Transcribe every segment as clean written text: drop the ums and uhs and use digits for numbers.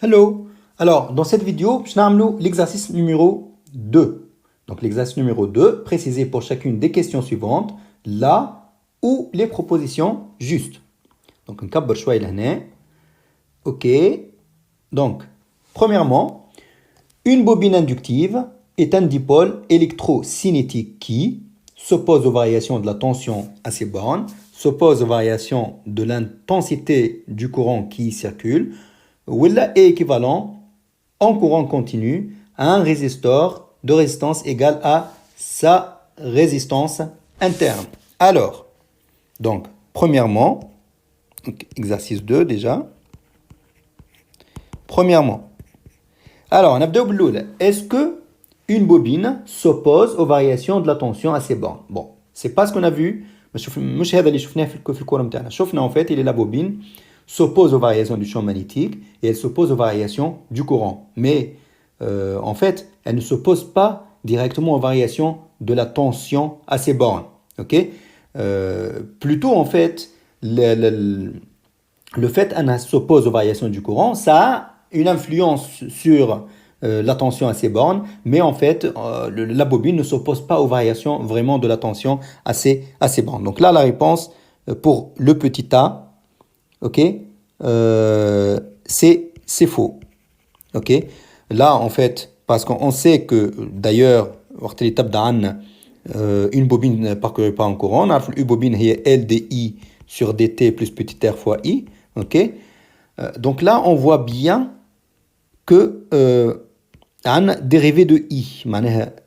Hello! Alors, dans cette vidéo, je vais faire l'exercice numéro 2. Donc, l'exercice numéro 2, préciser pour chacune des questions suivantes la ou les propositions justes. Donc, on va choix là. OK. Donc, premièrement, une bobine inductive est un dipôle électrocinétique qui s'oppose aux variations de la tension à ses bornes, s'oppose aux variations de l'intensité du courant qui y circule, ou est équivalent en courant continu à un résistor de résistance égale à sa résistance interne. Alors, donc, premièrement, exercice 2 déjà. Premièrement, alors, on a deux. Est-ce que une bobine s'oppose aux variations de la tension à ses bornes? Bon, c'est pas ce qu'on a vu. مش هذا اللي شفناه في الكورة نتاعنا. شفنا en fait, la bobine s'oppose aux variations du champ magnétique et elle s'oppose aux variations du courant. Mais en fait, elle ne s'oppose pas directement aux variations de la tension à ses bornes. Ok? Plutôt en fait, le fait qu'elle s'oppose aux variations du courant, ça a une influence sur la tension à ses bornes, mais en fait, la bobine ne s'oppose pas aux variations vraiment de la tension à ses bornes. Donc là, la réponse pour le petit a, ok, c'est faux. Ok, là, en fait, parce qu'on sait que d'ailleurs, une bobine parcourue par un courant, on a une bobine est L dI sur dt plus petit r fois I. Ok, donc là, on voit bien que un dérivé de I.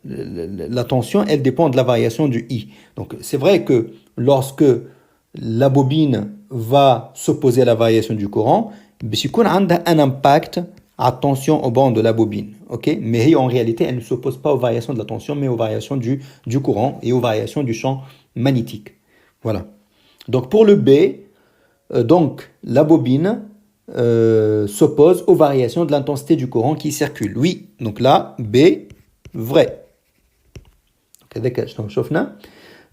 La tension, elle dépend de la variation du I. Donc c'est vrai que lorsque la bobine va s'opposer à la variation du courant, il y a un impact à tension au banc de la bobine. Okay? Mais en réalité, elle ne s'oppose pas aux variations de la tension, mais aux variations du courant et aux variations du champ magnétique. Voilà. Donc pour le B, donc la bobine s'oppose aux variations de l'intensité du courant qui circule. Oui, donc là, B, vrai.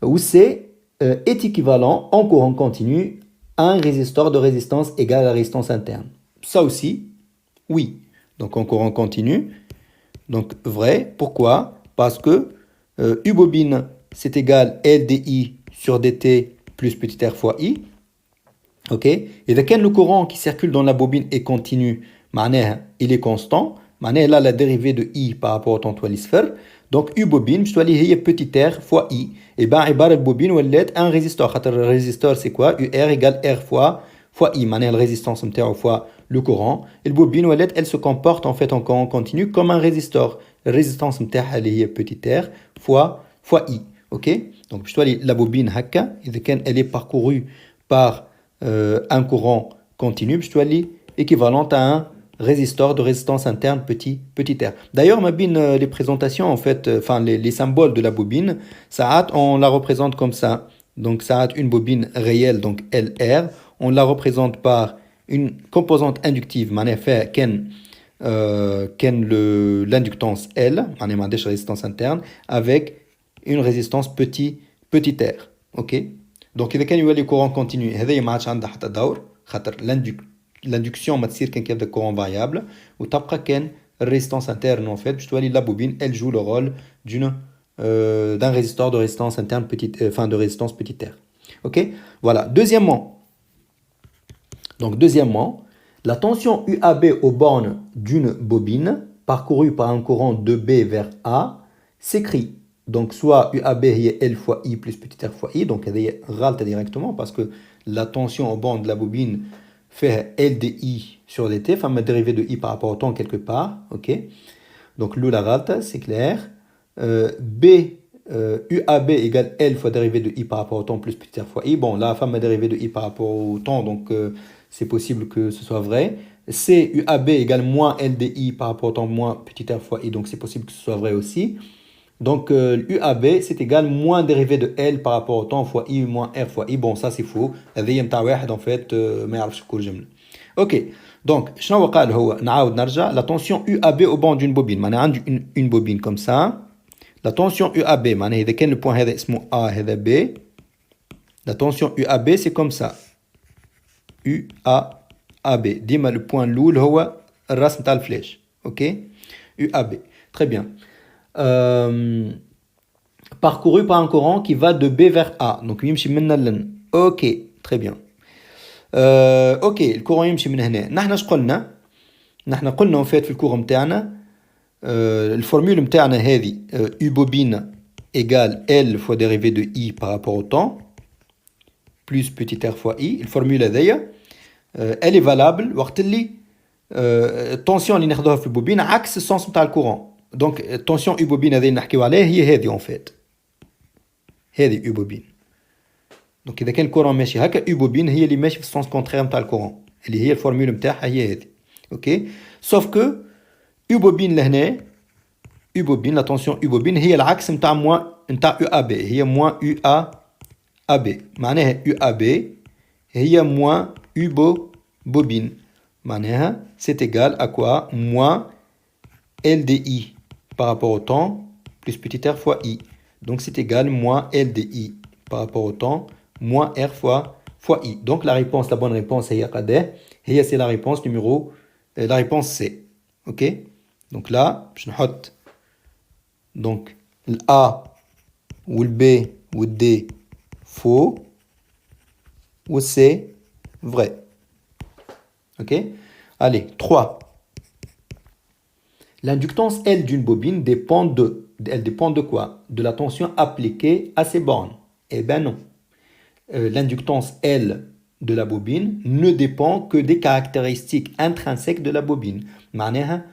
Ou C est équivalent en courant continu à un résistor de résistance égale à la résistance interne. Ça aussi, oui. Donc en courant continu, donc vrai. Pourquoi? Parce que U bobine, c'est égal LDI sur dt plus petit r fois I. Ok, et quand le courant qui circule dans la bobine est continu, il est constant, là la dérivée de I par rapport au temps toilisphère, donc U bobine, je dois lire petit r fois I, et bien la bobine ou un résistor. Le résistor c'est quoi? UR égale R fois I, la résistance fois le courant, et la bobine ou elle se comporte en fait en courant continu comme un résistor. La résistance elle est petit r fois I. Ok, donc je dois lire la bobine hakka, et quand elle est parcourue par un courant continu, je dois dire équivalente à un résistor de résistance interne petit r. D'ailleurs, les présentations, en fait, les symboles de la bobine, on la représente comme ça. Donc, ça a une bobine réelle, donc LR. On la représente par une composante inductive, l'inductance L, résistance interne, avec une résistance petit r. Ok? Donc اذا كان يولي courant continu هذايا ما عادش عندها حتى دور خاطر l'induction ما تصير كان كيبدا courant variable وتبقى كان résistance interne en fait باش تولي la bobine elle joue le rôle d'un résistor de résistance interne de résistance petit r. OK? Voilà. Deuxièmement, la tension UAB aux bornes d'une bobine parcourue par un courant de B vers A s'écrit donc soit UAB est L fois I plus petit r fois I, donc elle est ralta directement parce que la tension au bord de la bobine fait L de I sur dt, enfin ma dérivée de I par rapport au temps quelque part, ok. Donc la ralta, c'est clair. B, UAB égale L fois dérivée de I par rapport au temps plus petit r fois I. Bon, là, ma dérivée de I par rapport au temps, donc c'est possible que ce soit vrai. C, UAB égale moins L de I par rapport au temps moins petit r fois I, donc c'est possible que ce soit vrai aussi. Donc, UAB, c'est égal moins dérivé de L par rapport au temps fois I moins R fois I. Bon, ça, c'est faux. En fait, ما يعرفش كل جملة. Ok. Donc, شنو قال هو؟ نعاود نرجع. La tension UAB au banc d'une bobine. معناها عندي une bobine comme ça. La tension UAB, معناها إذا كان le point هذا اسمه A هذا B. La tension UAB, c'est comme ça. UAB. ديما le point الأول هو الراس نتاع الفلاش. اوكي UAB. Très bien. Parcouru par un courant qui va de B vers A. Donc يمشي من ال. Ok, très bien. ok, الكورون يمشي من هنا. نحن اش قلنا؟ نحن قلنا en fait في الكور نتاعنا الفورمule نتاعنا هذه U bobine égale L fois dérivée de I par rapport au temps plus petit r fois I. الفورمule هذيا elle est valable وقت اللي التونسيون اللي ناخذوها في البوبين عكس السونس نتاع الكورون. دونك التونسيون U bobine هذه نحكيو عليها هي هذه en fait. هذه U bobine. دونك اذا كان الكورون ماشي هكا U bobine هي اللي ماشي في السونس كونترير نتاع الكورون اللي هي الفورمول نتاعها هي هذه. اوكي سوف كو U bobine لهنا U bobine la tension U bobine هي العكس نتاع موان نتاع UAB هي موان UAB معناها UAB هي موان U bobine معناها c'est égal à quoi moins LDI par rapport au temps plus petit r fois I. Donc c'est égal moins LDI par rapport au temps moins R fois I. Donc la réponse, la bonne réponse c'est la réponse numéro, la réponse C. Ok. Donc là, je note donc le A ou le B ou le D faux ou C vrai. Ok. Allez, 3. L'inductance L d'une bobine elle dépend de quoi? De la tension appliquée à ces bornes. Eh ben non. L'inductance L de la bobine ne dépend que des caractéristiques intrinsèques de la bobine. معناها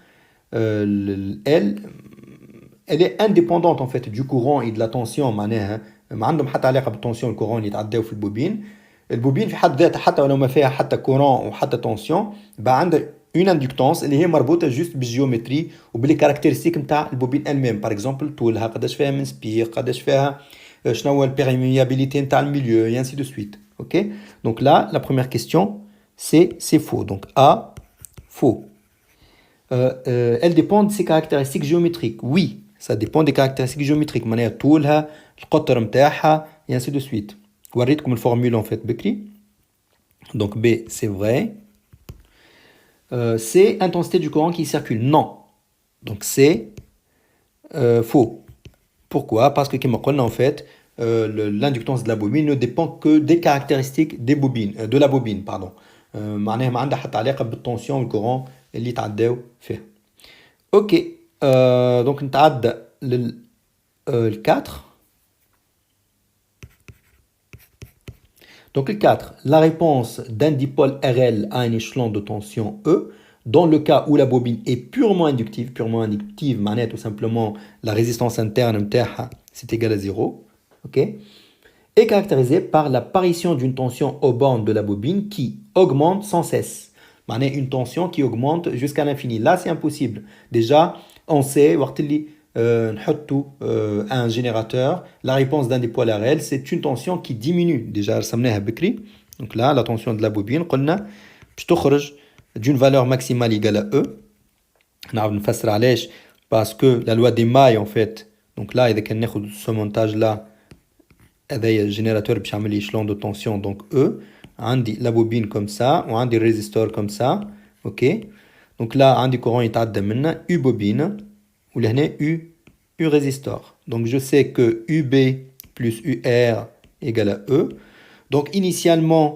elle est indépendante en fait du courant et de la tension. معناها ما عندهم حتى علاقة بالتنسيون الكورون اللي يتعداو في البوبين. البوبين في حد ذاتها حتى ولو ما فيها حتى كورون وحتى تنسيون بقى عندها une inductance اللي هي مربوطة juste بالجيومتري وباللي كاركتيرستيك نتاع البوبين elle-même. par exemple طولها قداش فيها من سبير قداش فيها شنو هو البيرميابيليتي نتاع الميليو et ainsi de suite. Ok. Donc là la première question c'est faux. Donc A faux. Elle dépend de ses caractéristiques géométriques. Oui, ça dépend des caractéristiques géométriques. معناها طولها القطر نتاعها et ainsi de suite. وريتكم الفورمule en fait بكري. Donc B c'est vrai. C'est intensité du courant qui circule. Non. Donc c'est faux. Pourquoi? Parce que, comme on a en fait, l'inductance de la bobine ne dépend que des caractéristiques des bobines, de la bobine, pardon. معناها ما عندها حتى علاقة بالتنسيون والكورون اللي تعداو فيها. Ok. Donc نتعدى لل 4. Donc le 4, la réponse d'un dipôle RL à un échelon de tension E, dans le cas où la bobine est purement inductive, معناها tout simplement la résistance interne c'est égal à 0, ok, est caractérisée par l'apparition d'une tension aux bornes de la bobine qui augmente sans cesse. معناها une tension qui augmente jusqu'à l'infini. Là c'est impossible. Déjà on sait وقت اللي نحطوا un générateur, la réponse d'un dipôle RL c'est une tension qui diminue. Déjà رسمناها بكري. Donc là la tension de la bobine قلنا باش تخرج d'une valeur maximale égale à E. نعرف نفسر علاش parce que la loi des mailles en fait. Donc là إذا كان ناخذ ce montage là هذايا الجينيراتور باش يعمل لي échelon de tension donc E. عندي la bobine comme ça وعندي résistor comme ça. OK. Donc là عندي courant يتعدى منه U bobine ولهنا U résistor. Donc je sais que UB plus UR égale à E. Donc initialement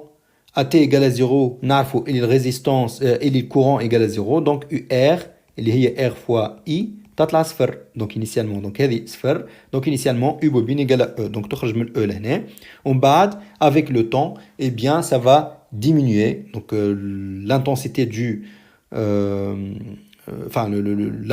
AT égale à 0, نعرفوا اللي résistance اللي courant égale à 0. Donc UR اللي هي R fois I تطلع صفر. Donc initialement donc هذه صفر. Donc initialement U bobine égale à E. Donc تخرج من E لهنا. ومن بعد avec le temps eh bien ça va diminuer. Donc l'intensité du enfin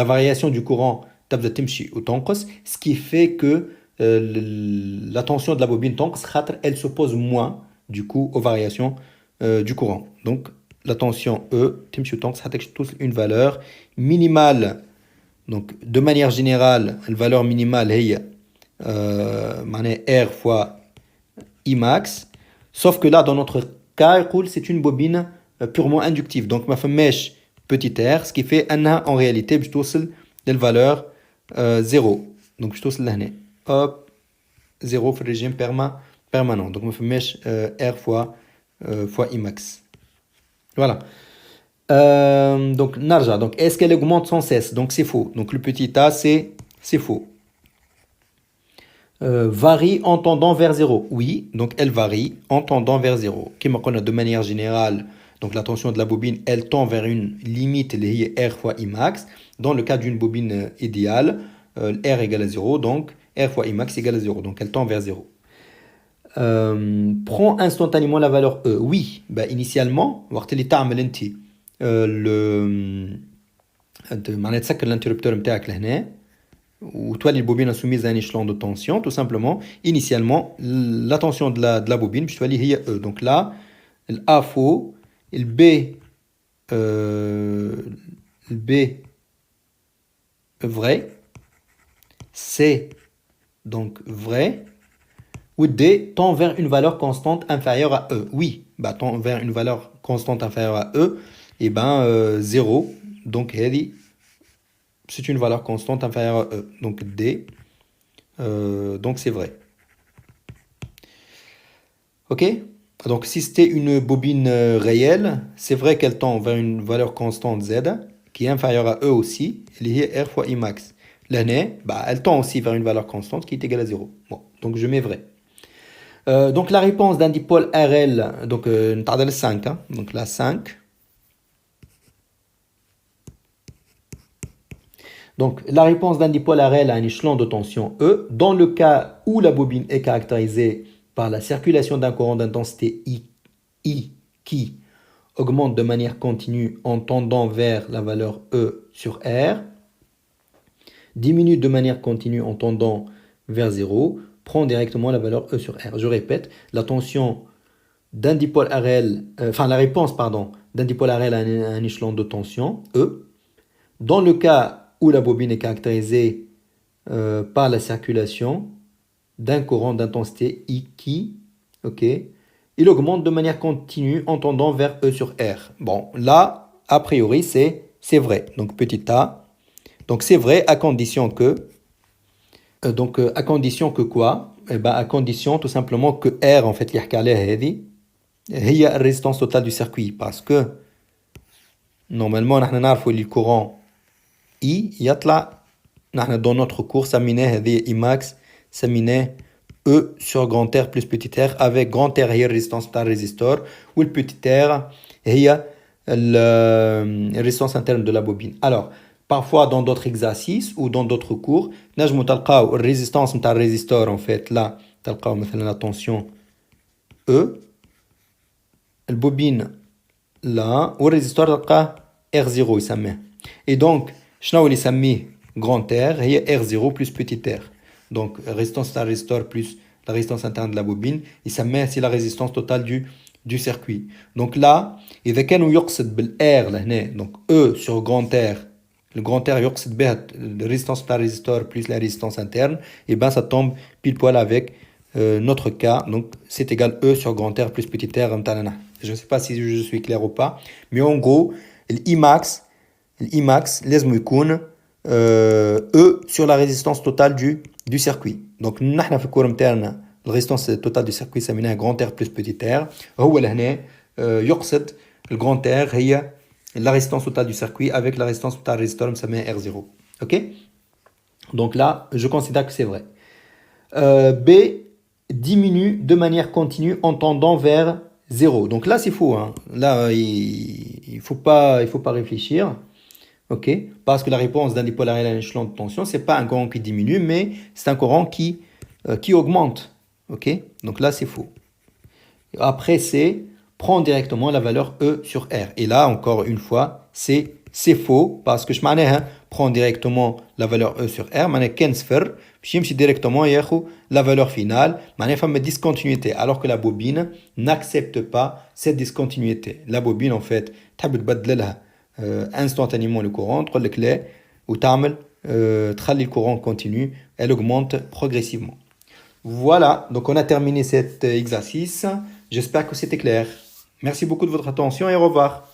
la variation du courant تبدا تمشي وتنقص, ce qui fait que la tension de la bobine تنقص خاطر elle s'oppose moins du coup aux variations du courant. Donc la tension E تمشي وتنقص حتى توصل une valeur minimale. Donc de manière générale la valeur minimale هي معناها R fois I max, sauf que là dans notre cas يقول c'est une bobine purement inductive. Donc ما فماش petit r, ce qui fait أنها en réalité باش توصل للvaleur 0. Donc باش توصل لهنا hop 0 في الريجيم permanent. Donc ما فماش R fois I max. Voilà. Donc, narja. Donc, est-ce qu'elle augmente sans cesse? Donc, c'est faux. Donc, le petit a, c'est faux. Varie en tendant vers zéro. Oui, donc elle varie en tendant vers zéro. Comme on a de manière générale, donc la tension de la bobine, elle tend vers une limite, R fois Imax. Dans le cas d'une bobine idéale, R égale à zéro, donc R fois Imax égale à zéro. Donc elle tend vers zéro. Prends instantanément la valeur E. Oui, bah, initialement, وقت اللي تعمل انت معناتها تسكر الانتربتور نتاعك لهنا وتولي البوبينه soumise à un échelon de tension, tout simplement, initialement, la tension de la bobine, باش تولي هي E. Donc là, le A faux, le B vrai, C donc vrai, ou D tend vers une valeur constante inférieure à E. Oui, bah, tend vers une valeur constante inférieure à E, et ben 0, donc c'est une valeur constante inférieure à E. Donc D, donc c'est vrai. Ok? Donc si c'était une bobine réelle, c'est vrai qu'elle tend vers une valeur constante Z, qui est inférieure à E aussi, liée R fois Imax. L'année, bah, elle tend aussi vers une valeur constante qui est égale à 0. Bon, donc je mets vrai. Donc la réponse d'un dipôle RL, donc le 5, hein, donc la 5. Donc la réponse d'un dipôle RL à un échelon de tension E, dans le cas où la bobine est caractérisée par la circulation d'un courant d'intensité I qui augmente de manière continue en tendant vers la valeur E sur R, diminue de manière continue en tendant vers 0, prend directement la valeur E sur R. Je répète, la tension d'un dipôle RL, la réponse, pardon, d'un dipôle RL à un échelon de tension, E, dans le cas où la bobine est caractérisée par la circulation d'un courant d'intensité I qui, ok, il augmente de manière continue en tendant vers E sur R. Bon, là, a priori, c'est vrai. Donc, petit a. Donc, c'est vrai à condition que... à condition que quoi? Eh ben, à condition tout simplement que R, en fait, il y a la résistance totale du circuit. Parce que, normalement, nous savons le courant I, dans notre cours, سميناه هذه Imax, سميناه E sur grand R plus petit r, avec grand R هي résistance تاع résistor, ou le petit r هي la résistance interne de la bobine. Alors, parfois dans d'autres exercices ou dans d'autres cours, نجمو تلقاو résistance نتاع résistor en fait là, تلقاو مثلا la tension E, البوبين là, والريزيستور تلقاه R0 يسميه. Et donc, شنو اللي يسميه grand R هي R0 plus petit r. Donc, résistance à résistor plus la résistance interne de la bobine, c'est la résistance totale du circuit. Donc là, إذا كانوا يقصد بالR لهنا, donc E sur grand R, le grand R يقصد بها la résistance à résistor plus la résistance interne, et ben ça tombe pile poil avec notre cas. Donc c'est égal E sur grand R plus petit r. Je ne sais pas si je suis clair ou pas, mais en gros, l'Imax لازم يكون E sur la résistance totale du circuit. Donc nous في الكور نتاعنا la résistance totale du circuit سميناها grand R plus petit r. هو لهنا يقصد le grand R هي la résistance totale du circuit avec la résistance totale résistor نسميها R0. OK? Donc là, je considère que c'est vrai. B diminue de manière continue en tendant vers 0. Donc là, c'est faux, hein. Là, il faut pas réfléchir. Ok, parce que la réponse d'un dipôle RL à un échelon de tension, c'est pas un courant qui diminue, mais c'est un courant qui augmente. Ok, donc là c'est faux. Après c'est prend directement la valeur E sur R. Et là encore une fois c'est faux parce que je m'en prend directement la valeur E sur R. معناها كان صفر باش يمشي directement ياخذ la valeur finale. معناها فما discontinuité alors que la bobine n'accepte pas cette discontinuité. La bobine en fait تحب تبدل لها instantanément le courant, تقول لك لا وتعمل تخلي le courant continue, elle augmente progressivement. Voilà, donc on a terminé cet exercice. J'espère que c'était clair. Merci beaucoup de votre attention et au revoir.